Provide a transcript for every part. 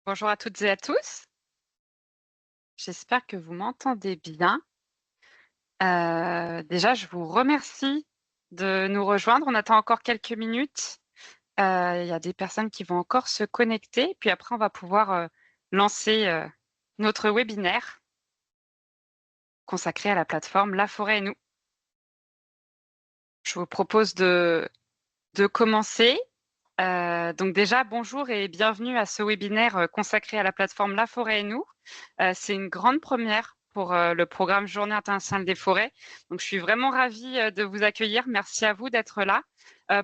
Bonjour à toutes et à tous. J'espère que vous m'entendez bien. Déjà, je vous remercie de nous rejoindre. On attend encore quelques minutes. Il y a des personnes qui vont encore se connecter, puis après on va pouvoir, lancer, notre webinaire consacré à la plateforme La Forêt et nous. Je vous propose de commencer. Donc déjà, bonjour et bienvenue à ce webinaire, consacré à la plateforme La Forêt et nous. C'est une grande première pour, le programme Journée internationale des forêts. Donc je suis vraiment ravie, de vous accueillir. Merci à vous d'être là.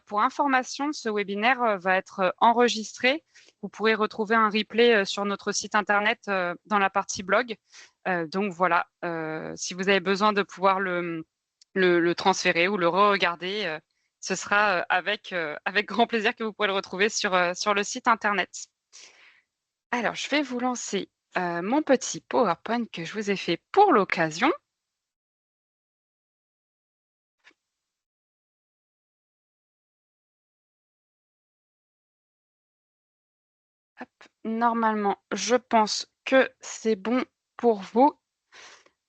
Pour information, ce webinaire, va être, enregistré. Vous pourrez retrouver un replay, sur notre site internet, dans la partie blog. Donc voilà, si vous avez besoin de pouvoir le transférer ou le re-regarder, ce sera, avec grand plaisir que vous pourrez le retrouver sur le site internet. Alors, je vais vous lancer, mon petit PowerPoint que je vous ai fait pour l'occasion. Hop, normalement, je pense que c'est bon pour vous.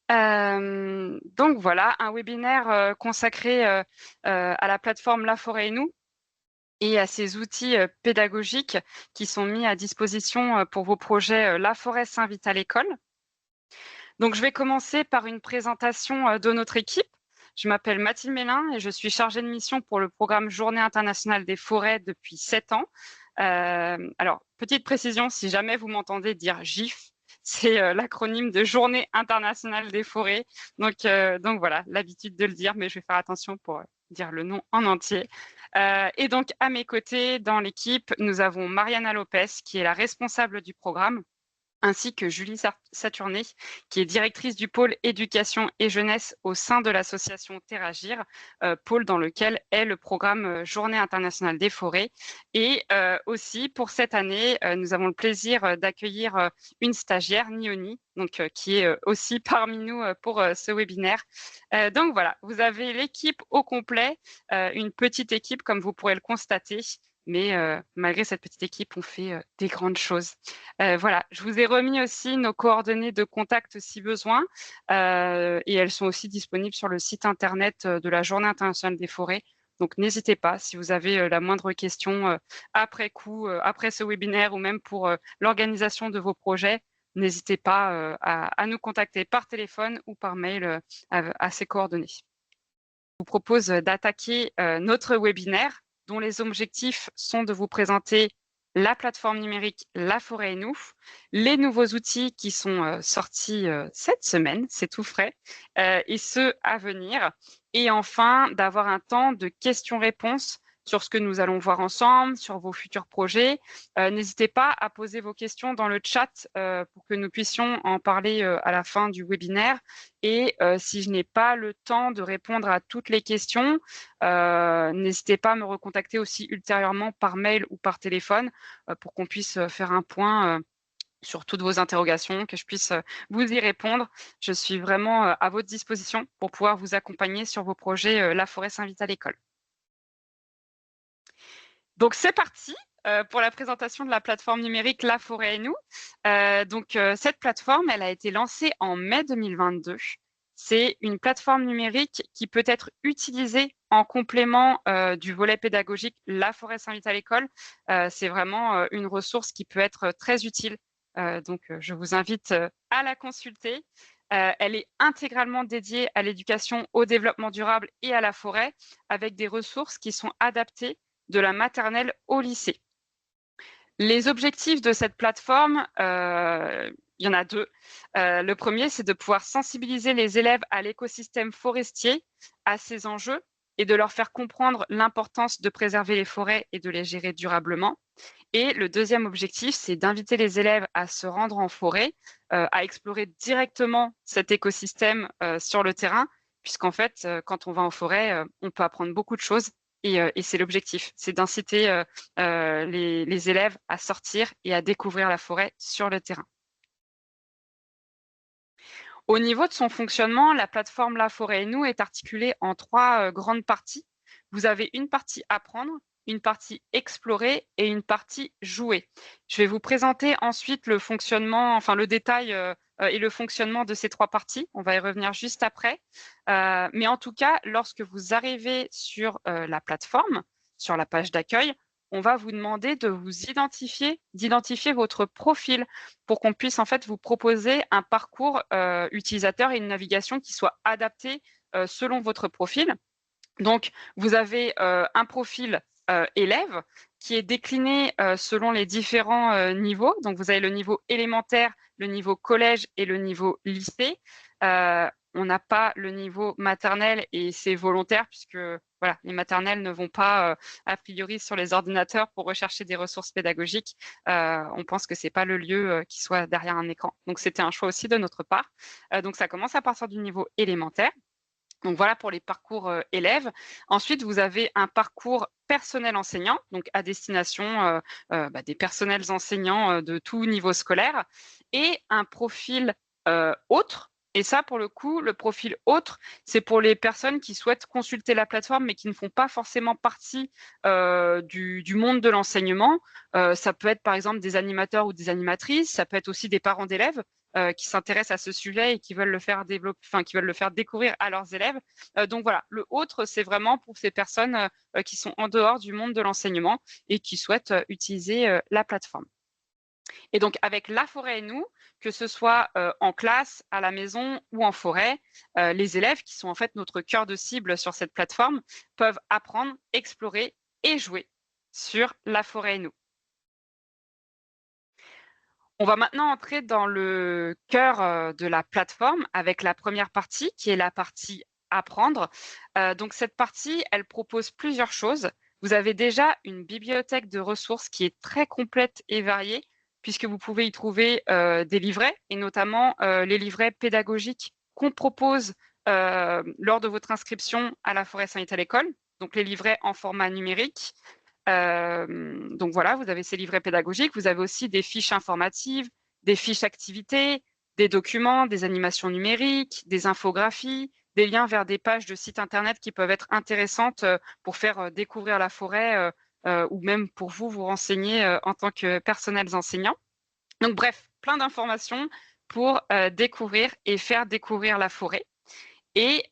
Donc voilà, un webinaire, consacré, à la plateforme La Forêt et nous et à ces outils, pédagogiques qui sont mis à disposition, pour vos projets, La Forêt s'invite à l'école. Donc, je vais commencer par une présentation, de notre équipe. Je m'appelle Mathilde Mélin et je suis chargée de mission pour le programme Journée internationale des forêts depuis 7 ans. Alors, petite précision, si jamais vous m'entendez dire GIF, c'est, l'acronyme de Journée internationale des forêts. Donc voilà, l'habitude de le dire, mais je vais faire attention pour, dire le nom en entier. Et donc à mes côtés, dans l'équipe, nous avons Mariana Lopez, qui est la responsable du programme, ainsi que Julie Saturné, qui est directrice du pôle éducation et jeunesse au sein de l'association Terragir, pôle dans lequel est le programme, Journée internationale des forêts. Et aussi pour cette année, nous avons le plaisir, d'accueillir, une stagiaire, Nioni, donc qui est, aussi parmi nous, pour, ce webinaire. Donc voilà, vous avez l'équipe au complet, une petite équipe comme vous pourrez le constater, mais malgré cette petite équipe, on fait, des grandes choses. Voilà, je vous ai remis aussi nos coordonnées de contact si besoin, et elles sont aussi disponibles sur le site internet, de la Journée internationale des forêts. Donc n'hésitez pas, si vous avez, la moindre question, après coup, après ce webinaire ou même pour, l'organisation de vos projets, n'hésitez pas, à nous contacter par téléphone ou par mail, à ces coordonnées. Je vous propose, d'attaquer, notre webinaire dont les objectifs sont de vous présenter la plateforme numérique La Forêt et nous, les nouveaux outils qui sont, sortis, cette semaine, c'est tout frais, et ceux à venir, et enfin d'avoir un temps de questions-réponses sur ce que nous allons voir ensemble, sur vos futurs projets. N'hésitez pas à poser vos questions dans le chat, pour que nous puissions en parler, à la fin du webinaire. Et si je n'ai pas le temps de répondre à toutes les questions, n'hésitez pas à me recontacter aussi ultérieurement par mail ou par téléphone, pour qu'on puisse, faire un point, sur toutes vos interrogations, que je puisse, vous y répondre. Je suis vraiment, à votre disposition pour pouvoir vous accompagner sur vos projets, La Forêt s'invite à l'école. Donc c'est parti, pour la présentation de la plateforme numérique La Forêt et nous. Cette plateforme, elle a été lancée en mai 2022. C'est une plateforme numérique qui peut être utilisée en complément, du volet pédagogique La Forêt s'invite à l'école. C'est vraiment, une ressource qui peut être très utile. Je vous invite, à la consulter. Elle est intégralement dédiée à l'éducation au développement durable et à la forêt, avec des ressources qui sont adaptées de la maternelle au lycée. Les objectifs de cette plateforme, il y en a 2. Le premier, c'est de pouvoir sensibiliser les élèves à l'écosystème forestier, à ses enjeux, et de leur faire comprendre l'importance de préserver les forêts et de les gérer durablement. Et le deuxième objectif, c'est d'inviter les élèves à se rendre en forêt, à explorer directement cet écosystème, sur le terrain, puisqu'en fait, quand on va en forêt, on peut apprendre beaucoup de choses, et c'est l'objectif, c'est d'inciter, les élèves à sortir et à découvrir la forêt sur le terrain. Au niveau de son fonctionnement, la plateforme La Forêt et nous est articulée en 3 grandes parties. Vous avez une partie apprendre, une partie explorer et une partie jouer. Je vais vous présenter ensuite le fonctionnement, enfin le détail et le fonctionnement de ces 3 parties. On va y revenir juste après. Mais en tout cas, lorsque vous arrivez sur la plateforme, sur la page d'accueil, on va vous demander de vous d'identifier votre profil pour qu'on puisse en fait vous proposer un parcours utilisateur et une navigation qui soit adaptée selon votre profil. Donc, vous avez un profil élève qui est décliné selon les différents niveaux. Donc, vous avez le niveau élémentaire, le niveau collège et le niveau lycée. On n'a pas le niveau maternel et c'est volontaire puisque voilà, les maternelles ne vont pas a priori sur les ordinateurs pour rechercher des ressources pédagogiques. On pense que c'est pas le lieu qui soit derrière un écran. Donc, c'était un choix aussi de notre part. Donc, ça commence à partir du niveau élémentaire. Donc voilà pour les parcours élèves. Ensuite, vous avez un parcours personnel enseignant, donc à destination des personnels enseignants de tout niveau scolaire, et un profil autre. Et ça, pour le coup, le profil autre, c'est pour les personnes qui souhaitent consulter la plateforme, mais qui ne font pas forcément partie du monde de l'enseignement. Ça peut être par exemple des animateurs ou des animatrices, ça peut être aussi des parents d'élèves qui s'intéressent à ce sujet et qui veulent le faire développer, enfin qui veulent le faire découvrir à leurs élèves. Donc voilà, le autre, c'est vraiment pour ces personnes qui sont en dehors du monde de l'enseignement et qui souhaitent utiliser la plateforme. Et donc avec La Forêt et nous, que ce soit en classe, à la maison ou en forêt, les élèves qui sont en fait notre cœur de cible sur cette plateforme peuvent apprendre, explorer et jouer sur La Forêt et nous. On va maintenant entrer dans le cœur de la plateforme avec la première partie qui est la partie apprendre. Donc cette partie, elle propose plusieurs choses. Vous avez déjà une bibliothèque de ressources qui est très complète et variée puisque vous pouvez y trouver des livrets et notamment les livrets pédagogiques qu'on propose lors de votre inscription à la Forêt Saint-Vite à l'école, donc les livrets en format numérique. Donc voilà, vous avez ces livrets pédagogiques, vous avez aussi des fiches informatives, des fiches activités, des documents, des animations numériques, des infographies, des liens vers des pages de sites internet qui peuvent être intéressantes pour faire découvrir la forêt ou même pour vous renseigner en tant que personnels enseignants. Donc bref, plein d'informations pour découvrir et faire découvrir la forêt. Et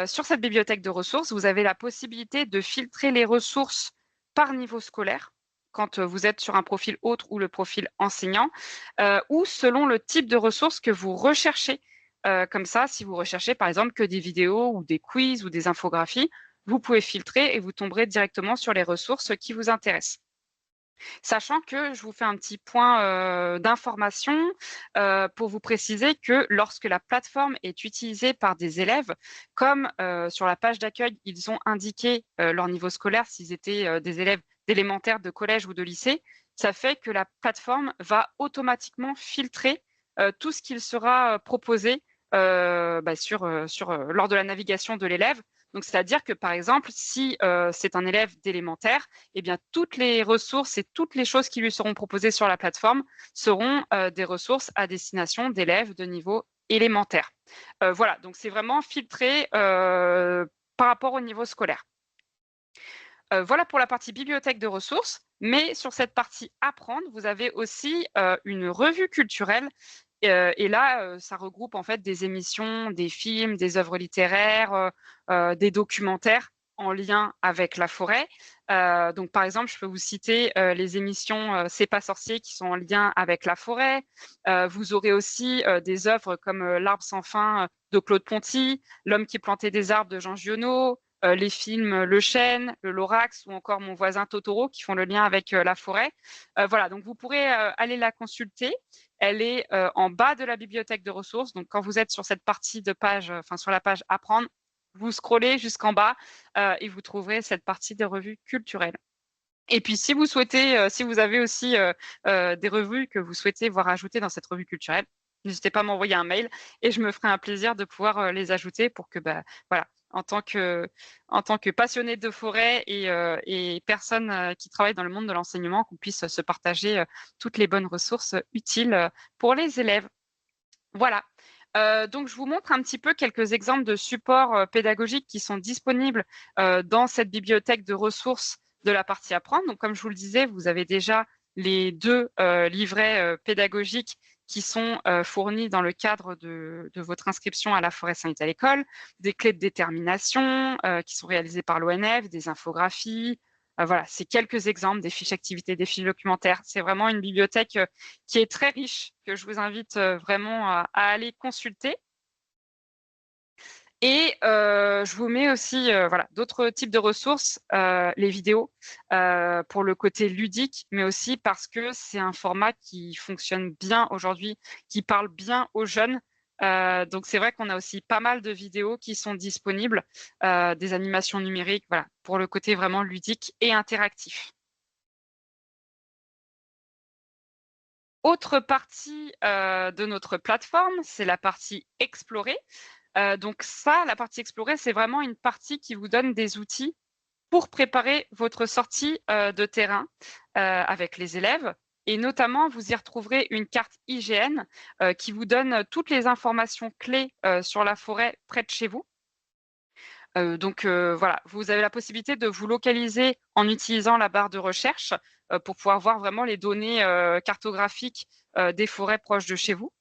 sur cette bibliothèque de ressources, vous avez la possibilité de filtrer les ressources par niveau scolaire quand vous êtes sur un profil autre ou le profil enseignant, ou selon le type de ressources que vous recherchez. Comme ça, si vous recherchez par exemple que des vidéos ou des quiz ou des infographies, vous pouvez filtrer et vous tomberez directement sur les ressources qui vous intéressent. Sachant que je vous fais un petit point d'information pour vous préciser que lorsque la plateforme est utilisée par des élèves, comme sur la page d'accueil, ils ont indiqué leur niveau scolaire, s'ils étaient des élèves d'élémentaire, de collège ou de lycée, ça fait que la plateforme va automatiquement filtrer tout ce qu'il sera proposé lors de la navigation de l'élève. Donc, c'est-à-dire que, par exemple, si c'est un élève d'élémentaire, eh bien, toutes les ressources et toutes les choses qui lui seront proposées sur la plateforme seront des ressources à destination d'élèves de niveau élémentaire. Voilà, donc c'est vraiment filtré par rapport au niveau scolaire. Voilà pour la partie bibliothèque de ressources, mais sur cette partie apprendre, vous avez aussi une revue culturelle. Et là, ça regroupe en fait des émissions, des films, des œuvres littéraires, des documentaires en lien avec la forêt. Donc, par exemple, je peux vous citer les émissions C'est pas sorcier qui sont en lien avec la forêt. Vous aurez aussi des œuvres comme L'arbre sans fin de Claude Ponty, L'homme qui plantait des arbres de Jean Giono, les films Le Chêne, Le Lorax ou encore Mon voisin Totoro qui font le lien avec la forêt. Voilà, donc vous pourrez aller la consulter. Elle est en bas de la bibliothèque de ressources. Donc, quand vous êtes sur cette partie de page, enfin sur la page Apprendre, vous scrollez jusqu'en bas et vous trouverez cette partie des revues culturelles. Et puis, si vous souhaitez, si vous avez aussi des revues que vous souhaitez voir ajoutées dans cette revue culturelle, n'hésitez pas à m'envoyer un mail et je me ferai un plaisir de pouvoir les ajouter pour que, voilà, en tant que passionné de forêt et personne qui travaille dans le monde de l'enseignement, qu'on puisse se partager toutes les bonnes ressources utiles pour les élèves. Voilà. Donc, je vous montre un petit peu quelques exemples de supports pédagogiques qui sont disponibles dans cette bibliothèque de ressources de la partie apprendre. Donc, comme je vous le disais, vous avez déjà les 2 livrets pédagogiques qui sont fournis dans le cadre de votre inscription à la forêt Saint-Vit à l'école, des clés de détermination qui sont réalisées par l'ONF, des infographies. Voilà, c'est quelques exemples, des fiches activités, des fiches documentaires. C'est vraiment une bibliothèque qui est très riche, que je vous invite vraiment à aller consulter. Et je vous mets aussi voilà, d'autres types de ressources, les vidéos, pour le côté ludique, mais aussi parce que c'est un format qui fonctionne bien aujourd'hui, qui parle bien aux jeunes. Donc c'est vrai qu'on a aussi pas mal de vidéos qui sont disponibles, des animations numériques, voilà, pour le côté vraiment ludique et interactif. Autre partie de notre plateforme, c'est la partie explorer. Donc ça, la partie explorer, c'est vraiment une partie qui vous donne des outils pour préparer votre sortie de terrain avec les élèves. Et notamment, vous y retrouverez une carte IGN qui vous donne toutes les informations clés sur la forêt près de chez vous. Donc voilà, vous avez la possibilité de vous localiser en utilisant la barre de recherche pour pouvoir voir vraiment les données cartographiques des forêts proches de chez vous.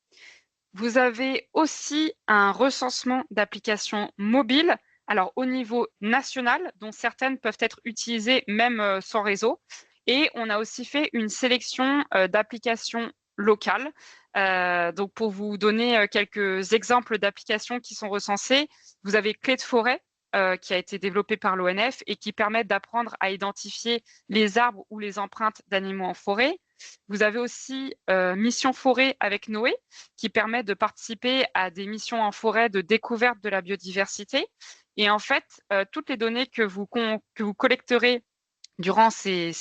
Vous avez aussi un recensement d'applications mobiles, alors au niveau national, dont certaines peuvent être utilisées même sans réseau. Et on a aussi fait une sélection d'applications locales. Donc pour vous donner quelques exemples d'applications qui sont recensées, vous avez Clé de forêt, qui a été développé par l'ONF et qui permet d'apprendre à identifier les arbres ou les empreintes d'animaux en forêt. Vous avez aussi Mission Forêt avec Noé, qui permet de participer à des missions en forêt de découverte de la biodiversité. Et en fait, toutes les données que vous collecterez durant ces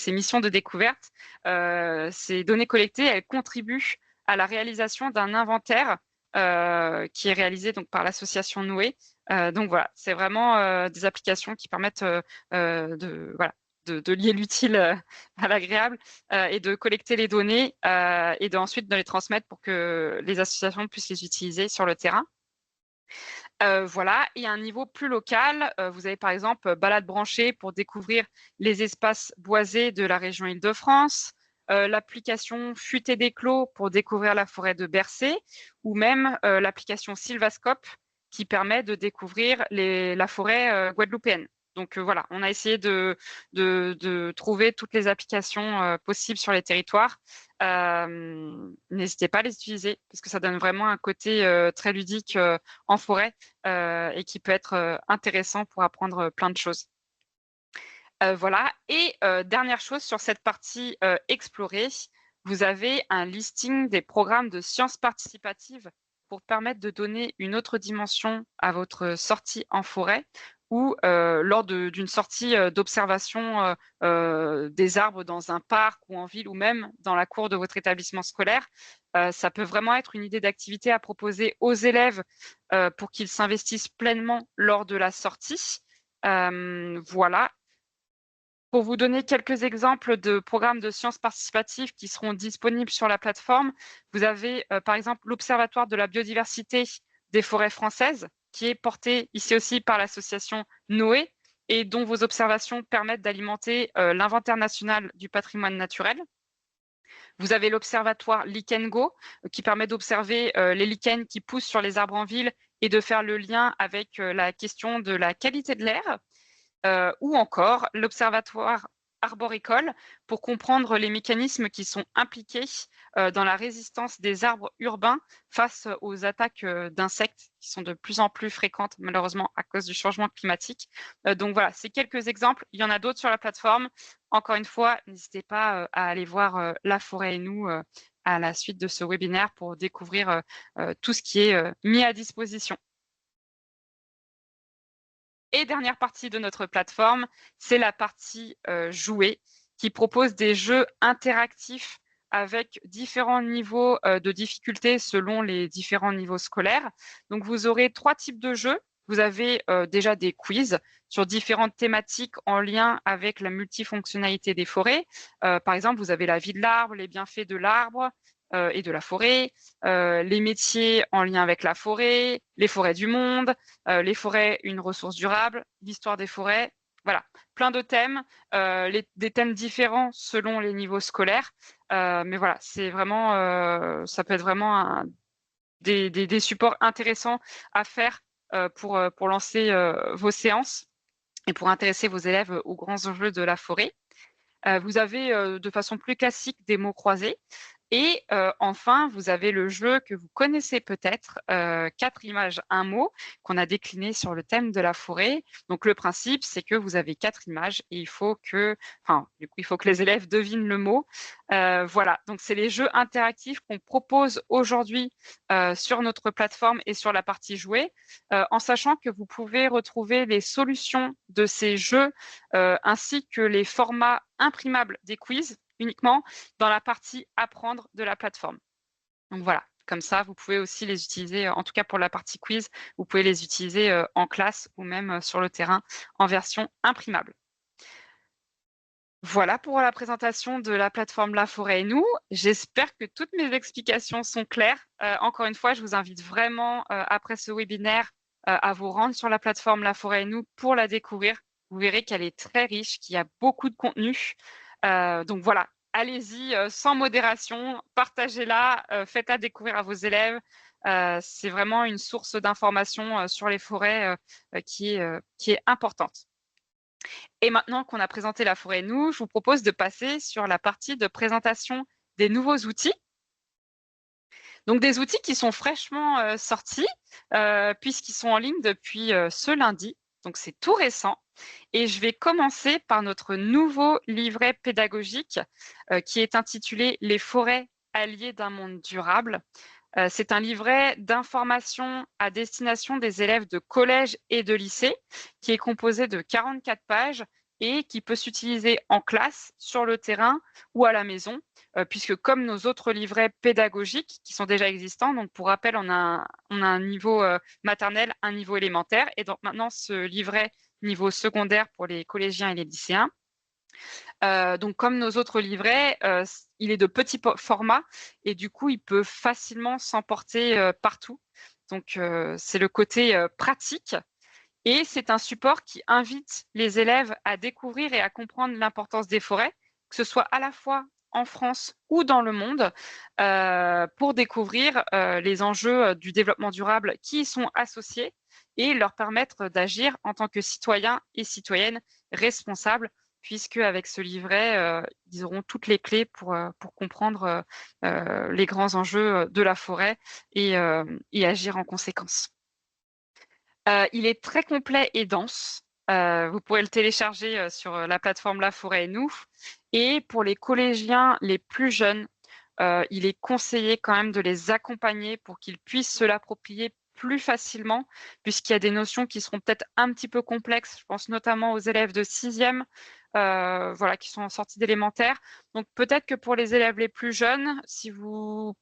missions de découverte, ces données collectées, elles contribuent à la réalisation d'un inventaire qui est réalisé donc par l'association Noé. Donc voilà, c'est vraiment des applications qui permettent de lier l'utile à l'agréable et de collecter les données et ensuite de les transmettre pour que les associations puissent les utiliser sur le terrain. Voilà, et à un niveau plus local, vous avez par exemple Balade branchée pour découvrir les espaces boisés de la région Île-de-France, l'application Futé des clos pour découvrir la forêt de Bercé, ou même l'application Sylvascope qui permet de découvrir la forêt guadeloupéenne. Donc voilà, on a essayé de trouver toutes les applications possibles sur les territoires. N'hésitez pas à les utiliser parce que ça donne vraiment un côté très ludique en forêt et qui peut être intéressant pour apprendre plein de choses. Voilà, et dernière chose sur cette partie explorer, vous avez un listing des programmes de sciences participatives pour permettre de donner une autre dimension à votre sortie en forêt ou lors d'une sortie d'observation des arbres dans un parc ou en ville ou même dans la cour de votre établissement scolaire. Ça peut vraiment être une idée d'activité à proposer aux élèves pour qu'ils s'investissent pleinement lors de la sortie. Voilà. Pour vous donner quelques exemples de programmes de sciences participatives qui seront disponibles sur la plateforme, vous avez par exemple l'Observatoire de la biodiversité des forêts françaises, qui est porté ici aussi par l'association Noé et dont vos observations permettent d'alimenter l'inventaire national du patrimoine naturel. Vous avez l'Observatoire Lichen Go, qui permet d'observer les lichens qui poussent sur les arbres en ville et de faire le lien avec la question de la qualité de l'air. Ou encore l'Observatoire arboricole pour comprendre les mécanismes qui sont impliqués dans la résistance des arbres urbains face aux attaques d'insectes qui sont de plus en plus fréquentes malheureusement à cause du changement climatique. Donc voilà, c'est quelques exemples. Il y en a d'autres sur la plateforme. Encore une fois, n'hésitez pas à aller voir La Forêt et nous à la suite de ce webinaire pour découvrir tout ce qui est mis à disposition. Et dernière partie de notre plateforme, c'est la partie jouer, qui propose des jeux interactifs avec différents niveaux de difficulté selon les différents niveaux scolaires. Donc, vous aurez 3 types de jeux. Vous avez déjà des quiz sur différentes thématiques en lien avec la multifonctionnalité des forêts. Par exemple, vous avez la vie de l'arbre, les bienfaits de l'arbre, et de la forêt, les métiers en lien avec la forêt, les forêts du monde, les forêts, une ressource durable, l'histoire des forêts. Voilà, plein de thèmes, des thèmes différents selon les niveaux scolaires. Mais voilà, c'est vraiment, ça peut être vraiment des supports intéressants à faire pour lancer vos séances et pour intéresser vos élèves aux grands enjeux de la forêt. Vous avez de façon plus classique des mots croisés. Et enfin, vous avez le jeu que vous connaissez peut-être, 4 images, 1 mot, qu'on a décliné sur le thème de la forêt. Donc le principe, c'est que vous avez 4 images et il faut que les élèves devinent le mot. Voilà, donc c'est les jeux interactifs qu'on propose aujourd'hui sur notre plateforme et sur la partie jouée, en sachant que vous pouvez retrouver les solutions de ces jeux, ainsi que les formats imprimables des quiz uniquement dans la partie apprendre de la plateforme. Donc voilà, comme ça, vous pouvez aussi les utiliser, en tout cas pour la partie quiz, vous pouvez les utiliser en classe ou même sur le terrain en version imprimable. Voilà pour la présentation de la plateforme La Forêt et nous. J'espère que toutes mes explications sont claires. Encore une fois, je vous invite vraiment, après ce webinaire, à vous rendre sur la plateforme La Forêt et nous pour la découvrir. Vous verrez qu'elle est très riche, qu'il y a beaucoup de contenu. Donc voilà, allez-y sans modération, partagez-la, faites-la découvrir à vos élèves. C'est vraiment une source d'information sur les forêts qui est importante. Et maintenant qu'on a présenté la forêt nous, je vous propose de passer sur la partie de présentation des nouveaux outils. Donc des outils qui sont fraîchement sortis, puisqu'ils sont en ligne depuis ce lundi. Donc c'est tout récent. Et je vais commencer par notre nouveau livret pédagogique qui est intitulé « Les forêts alliées d'un monde durable ». C'est un livret d'information à destination des élèves de collège et de lycée qui est composé de 44 pages et qui peut s'utiliser en classe, sur le terrain ou à la maison, puisque comme nos autres livrets pédagogiques qui sont déjà existants, donc pour rappel, on a un niveau maternel, un niveau élémentaire, et donc maintenant ce livret niveau secondaire pour les collégiens et les lycéens. Donc comme nos autres livrets, il est de petit format et du coup, il peut facilement s'emporter partout. Donc c'est le côté pratique et c'est un support qui invite les élèves à découvrir et à comprendre l'importance des forêts, que ce soit à la fois en France ou dans le monde, pour découvrir les enjeux du développement durable qui y sont associés et leur permettre d'agir en tant que citoyens et citoyennes responsables, puisque avec ce livret, ils auront toutes les clés pour comprendre les grands enjeux de la forêt et agir en conséquence. Il est très complet et dense. Vous pourrez le télécharger sur la plateforme La Forêt et nous. Et pour les collégiens les plus jeunes, il est conseillé quand même de les accompagner pour qu'ils puissent se l'approprier plus facilement, puisqu'il y a des notions qui seront peut-être un petit peu complexes. Je pense notamment aux élèves de 6e, voilà, qui sont en sortie d'élémentaire. Donc peut-être que pour les élèves les plus jeunes, si vous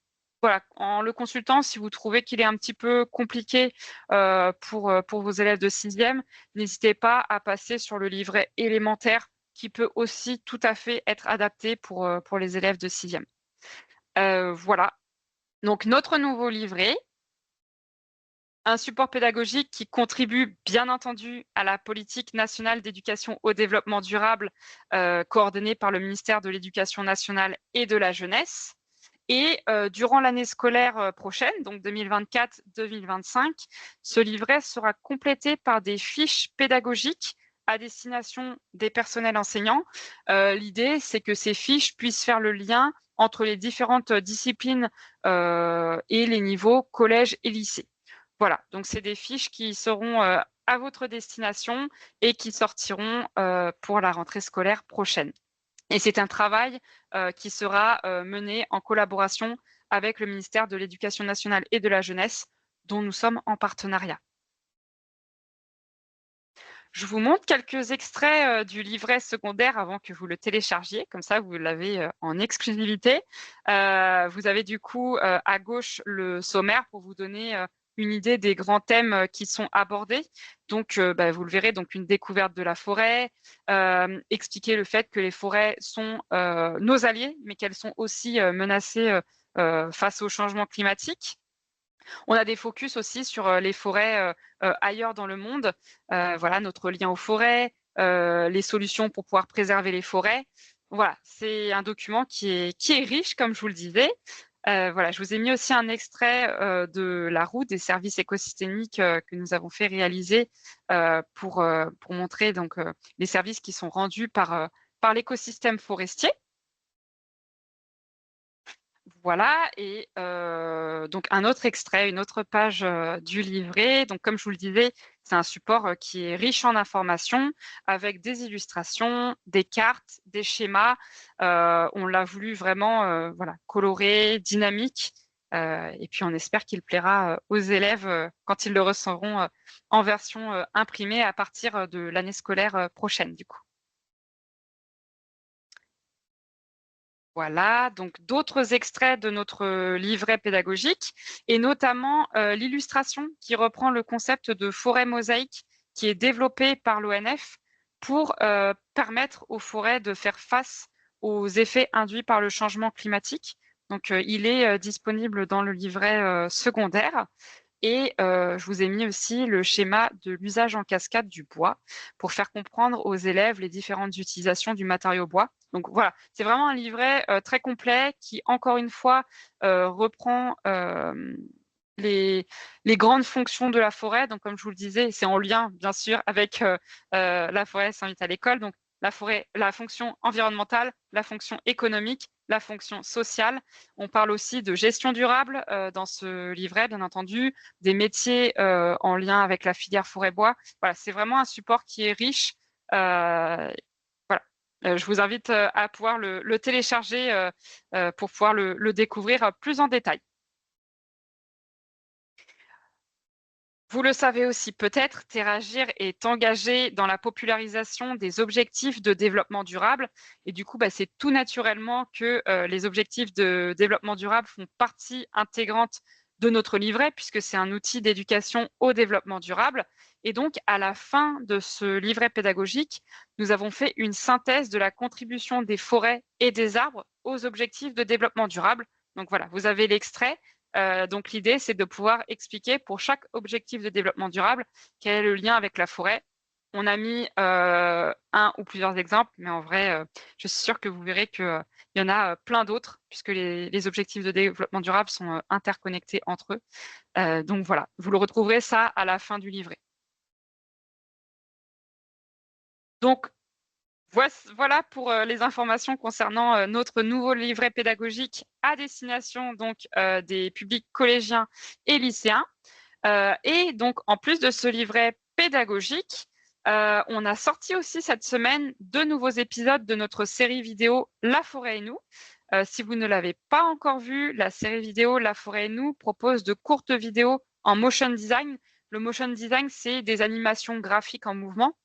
voilà, en le consultant, si vous trouvez qu'il est un petit peu compliqué pour vos élèves de 6e, n'hésitez pas à passer sur le livret élémentaire qui peut aussi tout à fait être adapté pour les élèves de 6e. Voilà, donc notre nouveau livret, un support pédagogique qui contribue bien entendu à la politique nationale d'éducation au développement durable coordonnée par le ministère de l'Éducation nationale et de la jeunesse. Et durant l'année scolaire prochaine, donc 2024-2025, ce livret sera complété par des fiches pédagogiques à destination des personnels enseignants. L'idée, c'est que ces fiches puissent faire le lien entre les différentes disciplines et les niveaux collège et lycée. Voilà, donc c'est des fiches qui seront à votre destination et qui sortiront pour la rentrée scolaire prochaine. Et c'est un travail qui sera mené en collaboration avec le ministère de l'Éducation nationale et de la jeunesse, dont nous sommes en partenariat. Je vous montre quelques extraits du livret secondaire avant que vous le téléchargiez, comme ça vous l'avez en exclusivité. Vous avez du coup à gauche le sommaire pour vous donner une idée des grands thèmes qui sont abordés. Donc, vous le verrez, donc une découverte de la forêt, expliquer le fait que les forêts sont nos alliés, mais qu'elles sont aussi menacées face au changement climatique. On a des focus aussi sur les forêts ailleurs dans le monde. Voilà, notre lien aux forêts, les solutions pour pouvoir préserver les forêts. Voilà, c'est un document qui est riche, comme je vous le disais. Voilà, je vous ai mis aussi un extrait de la route des services écosystémiques que nous avons fait réaliser pour montrer donc les services qui sont rendus par l'écosystème forestier. Voilà, et donc un autre extrait, une autre page du livret. Donc, comme je vous le disais, c'est un support qui est riche en informations, avec des illustrations, des cartes, des schémas. On l'a voulu vraiment voilà, coloré, dynamique, et puis on espère qu'il plaira aux élèves quand ils le recevront en version imprimée à partir de l'année scolaire prochaine, du coup. Voilà, donc d'autres extraits de notre livret pédagogique, et notamment l'illustration qui reprend le concept de forêt mosaïque qui est développé par l'ONF pour permettre aux forêts de faire face aux effets induits par le changement climatique. Donc, il est disponible dans le livret secondaire. Et je vous ai mis aussi le schéma de l'usage en cascade du bois pour faire comprendre aux élèves les différentes utilisations du matériau bois. Donc voilà, c'est vraiment un livret très complet qui, encore une fois, reprend les grandes fonctions de la forêt. Donc, comme je vous le disais, c'est en lien, bien sûr, avec la forêt s'invite à l'école. Donc, la forêt, la fonction environnementale, la fonction économique, la fonction sociale. On parle aussi de gestion durable dans ce livret, bien entendu, des métiers en lien avec la filière forêt-bois. Voilà, c'est vraiment un support qui est riche. Voilà. Je vous invite à pouvoir le télécharger pour pouvoir le découvrir plus en détail. Vous le savez aussi peut-être, Terragir est engagé dans la popularisation des objectifs de développement durable. Et du coup, c'est tout naturellement que les objectifs de développement durable font partie intégrante de notre livret, puisque c'est un outil d'éducation au développement durable. Et donc, à la fin de ce livret pédagogique, nous avons fait une synthèse de la contribution des forêts et des arbres aux objectifs de développement durable. Donc voilà, vous avez l'extrait. Donc l'idée, c'est de pouvoir expliquer pour chaque objectif de développement durable quel est le lien avec la forêt. On a mis un ou plusieurs exemples, mais en vrai, je suis sûre que vous verrez qu'il y en a plein d'autres, puisque les objectifs de développement durable sont interconnectés entre eux. Donc voilà, vous le retrouverez ça à la fin du livret. Donc, voilà pour les informations concernant notre nouveau livret pédagogique à destination donc des publics collégiens et lycéens. Et donc, en plus de ce livret pédagogique, on a sorti aussi cette semaine 2 nouveaux épisodes de notre série vidéo La forêt et nous. Si vous ne l'avez pas encore vu, la série vidéo La forêt et nous propose de courtes vidéos en motion design. Le motion design, c'est des animations graphiques en mouvement.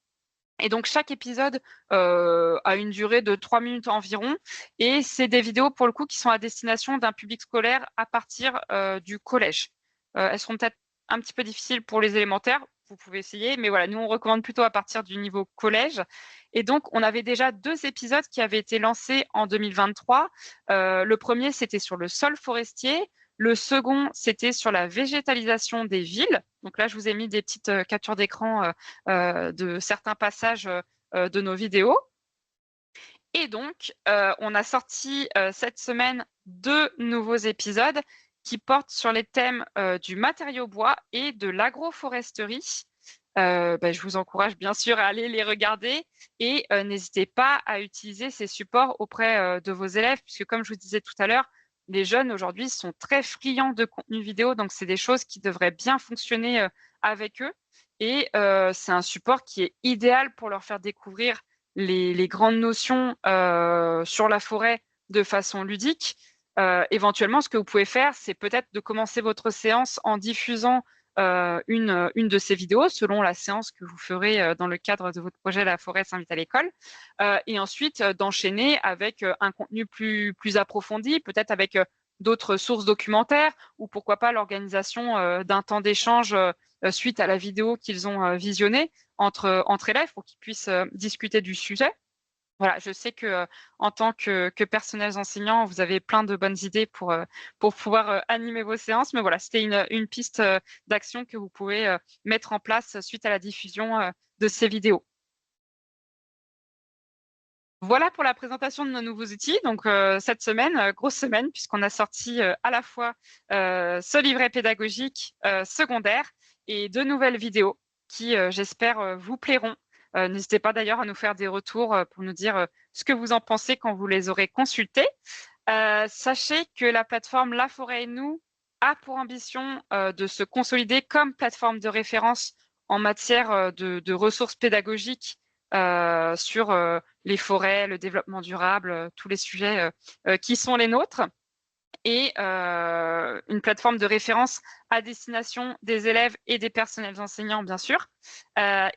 Et donc, chaque épisode a une durée de 3 minutes environ. Et c'est des vidéos, pour le coup, qui sont à destination d'un public scolaire à partir du collège. Elles seront peut-être un petit peu difficiles pour les élémentaires. Vous pouvez essayer. Mais voilà, nous, on recommande plutôt à partir du niveau collège. Et donc, on avait déjà 2 épisodes qui avaient été lancés en 2023. Le premier, c'était sur le sol forestier. Le second, c'était sur la végétalisation des villes. Donc là, je vous ai mis des petites captures d'écran de certains passages de nos vidéos. Et donc, on a sorti cette semaine 2 nouveaux épisodes qui portent sur les thèmes du matériau bois et de l'agroforesterie. Je vous encourage bien sûr à aller les regarder et n'hésitez pas à utiliser ces supports auprès de vos élèves, puisque comme je vous disais tout à l'heure, les jeunes aujourd'hui sont très friands de contenu vidéo, donc c'est des choses qui devraient bien fonctionner avec eux. Et c'est un support qui est idéal pour leur faire découvrir les grandes notions sur la forêt de façon ludique. Éventuellement, ce que vous pouvez faire, c'est peut-être de commencer votre séance en diffusant une de ces vidéos selon la séance que vous ferez dans le cadre de votre projet La forêt s'invite à l'école, et ensuite d'enchaîner avec un contenu plus approfondi, peut-être avec d'autres sources documentaires, ou pourquoi pas l'organisation d'un temps d'échange suite à la vidéo qu'ils ont visionnée entre élèves pour qu'ils puissent discuter du sujet. Voilà, je sais que en tant que personnels enseignants, vous avez plein de bonnes idées pour pouvoir animer vos séances. Mais voilà, c'était une piste d'action que vous pouvez mettre en place suite à la diffusion de ces vidéos. Voilà pour la présentation de nos nouveaux outils. Donc, cette semaine, grosse semaine, puisqu'on a sorti à la fois ce livret pédagogique secondaire et 2 nouvelles vidéos qui, j'espère, vous plairont. N'hésitez pas d'ailleurs à nous faire des retours pour nous dire ce que vous en pensez quand vous les aurez consultés. Sachez que la plateforme La Forêt et nous a pour ambition de se consolider comme plateforme de référence en matière de ressources pédagogiques sur les forêts, le développement durable, tous les sujets qui sont les nôtres, et une plateforme de référence à destination des élèves et des personnels enseignants, bien sûr.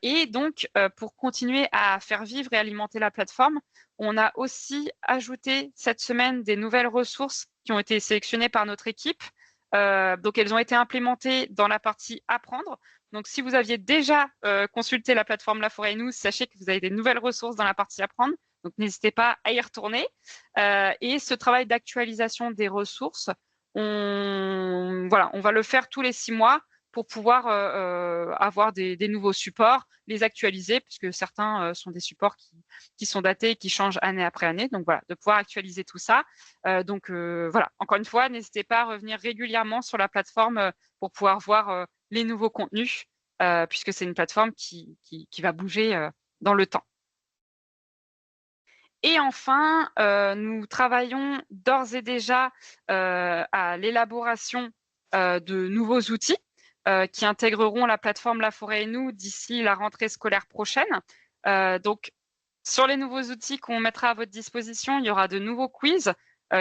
Et donc, pour continuer à faire vivre et alimenter la plateforme, on a aussi ajouté cette semaine des nouvelles ressources qui ont été sélectionnées par notre équipe. Donc, elles ont été implémentées dans la partie apprendre. Donc, si vous aviez déjà consulté la plateforme La Forêt et nous, sachez que vous avez des nouvelles ressources dans la partie apprendre. Donc, n'hésitez pas à y retourner. Et ce travail d'actualisation des ressources, on va le faire tous les 6 mois pour pouvoir avoir des nouveaux supports, les actualiser, puisque certains sont des supports qui sont datés et qui changent année après année. Donc voilà, de pouvoir actualiser tout ça. Donc voilà, encore une fois, n'hésitez pas à revenir régulièrement sur la plateforme pour pouvoir voir les nouveaux contenus, puisque c'est une plateforme qui va bouger dans le temps. Et enfin, nous travaillons d'ores et déjà à l'élaboration de nouveaux outils qui intégreront la plateforme La Forêt et nous d'ici la rentrée scolaire prochaine. Donc, sur les nouveaux outils qu'on mettra à votre disposition, il y aura de nouveaux quiz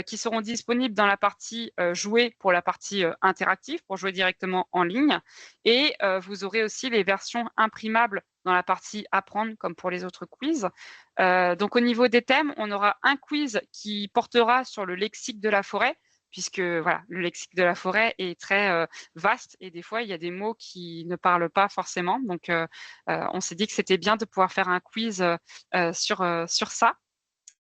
qui seront disponibles dans la partie jouer pour la partie interactive, pour jouer directement en ligne. Et vous aurez aussi les versions imprimables dans la partie apprendre, comme pour les autres quiz. Donc, au niveau des thèmes, on aura un quiz qui portera sur le lexique de la forêt, puisque voilà, le lexique de la forêt est très vaste et des fois, il y a des mots qui ne parlent pas forcément. Donc, on s'est dit que c'était bien de pouvoir faire un quiz sur ça.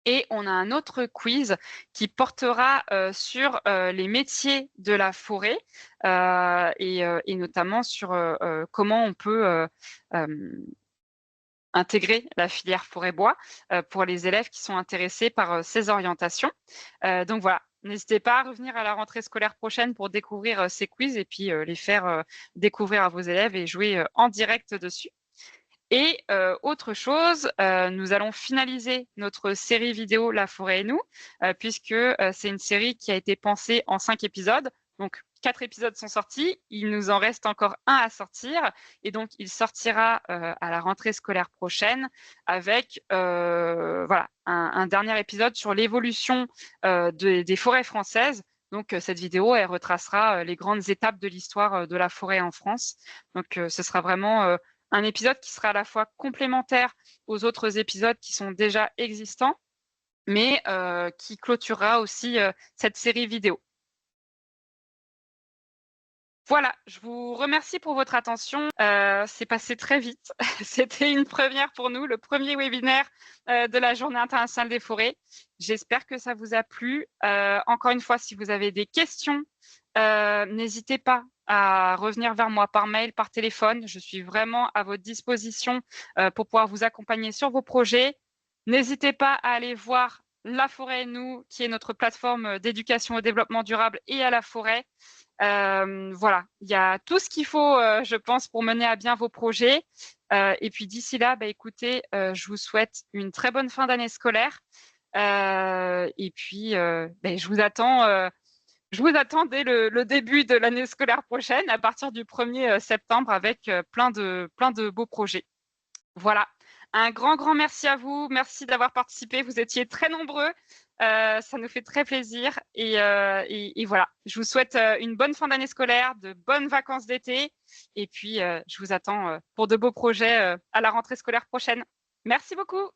Et on a un autre quiz qui portera sur les métiers de la forêt et notamment sur comment on peut intégrer la filière forêt-bois pour les élèves qui sont intéressés par ces orientations. Donc voilà, n'hésitez pas à revenir à la rentrée scolaire prochaine pour découvrir ces quiz et puis les faire découvrir à vos élèves et jouer en direct dessus. Et autre chose, nous allons finaliser notre série vidéo La Forêt et nous, puisque c'est une série qui a été pensée en 5 épisodes. Donc, 4 épisodes sont sortis, il nous en reste encore un à sortir, et donc il sortira à la rentrée scolaire prochaine avec voilà, un dernier épisode sur l'évolution des forêts françaises. Donc, cette vidéo, elle retracera les grandes étapes de l'histoire de la forêt en France. Donc, ce sera vraiment un épisode qui sera à la fois complémentaire aux autres épisodes qui sont déjà existants, mais qui clôturera aussi cette série vidéo. Voilà, je vous remercie pour votre attention. C'est passé très vite. C'était une première pour nous, le premier webinaire de la Journée internationale des forêts. J'espère que ça vous a plu. Encore une fois, si vous avez des questions, n'hésitez pas à revenir vers moi par mail, par téléphone. Je suis vraiment à votre disposition pour pouvoir vous accompagner sur vos projets. N'hésitez pas à aller voir La Forêt et nous, qui est notre plateforme d'éducation au développement durable et à la forêt. Voilà, il y a tout ce qu'il faut, je pense, pour mener à bien vos projets. Et puis d'ici là, écoutez, je vous souhaite une très bonne fin d'année scolaire. Et puis, je vous attends dès le début de l'année scolaire prochaine, à partir du 1er septembre, avec plein de beaux projets. Voilà. Un grand merci à vous. Merci d'avoir participé. Vous étiez très nombreux. Ça nous fait très plaisir. Et voilà. Je vous souhaite une bonne fin d'année scolaire, de bonnes vacances d'été. Et puis, je vous attends pour de beaux projets à la rentrée scolaire prochaine. Merci beaucoup.